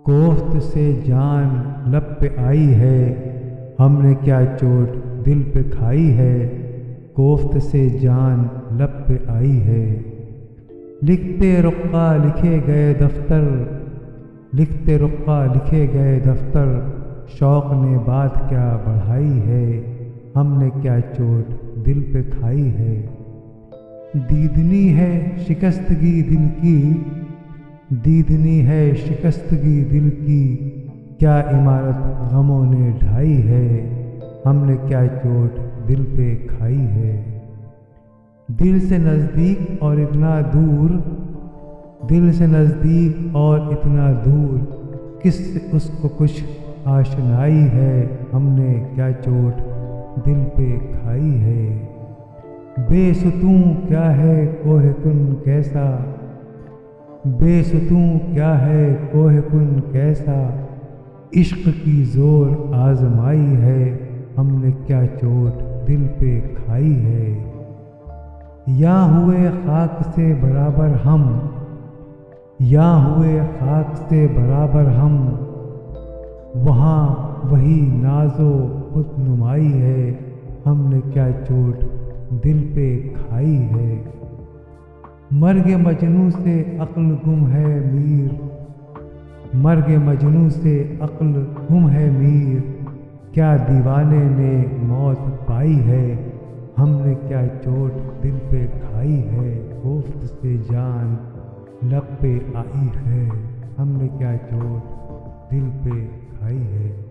कोफ्त से जान लब पे आई है, हमने क्या चोट दिल पे खाई है। कोफ्त से जान लब पे आई है। लिखते रुक्का लिखे गए दफ्तर, लिखते रुक्का लिखे गए दफ्तर, शौक़ ने बात क्या बढ़ाई है। हमने क्या चोट दिल पे खाई है। दीदनी है शिकस्तगी दिल की, दीदनी है शिकस्तगी दिल की, क्या इमारत गमों ने ढाई है। हमने क्या चोट दिल पे खाई है। दिल से नज़दीक और इतना दूर, दिल से नज़दीक और इतना दूर, किससे उसको कुछ आशनाई है। हमने क्या चोट दिल पे खाई है। बेसुतूं क्या है कोह कुन कैसा, बेसुतूं क्या है कोह कुन कैसा, इश्क की ज़ोर आज़माई है। हमने क्या चोट दिल पे खाई है। या हुए खाक से बराबर हम, या हुए खाक से बराबर हम, वहाँ वही नाज़ो खुद नुमाई है। हमने क्या चोट दिल पे खाई है। मर्ग मजनू से अक्ल गुम है मीर, मर्ग मजनू से अक्ल गुम है मीर, क्या दीवाने ने मौत पाई है। हमने क्या चोट दिल पे खाई है। कोफ्त से जान लब पे आई है, हमने क्या चोट दिल पे खाई है।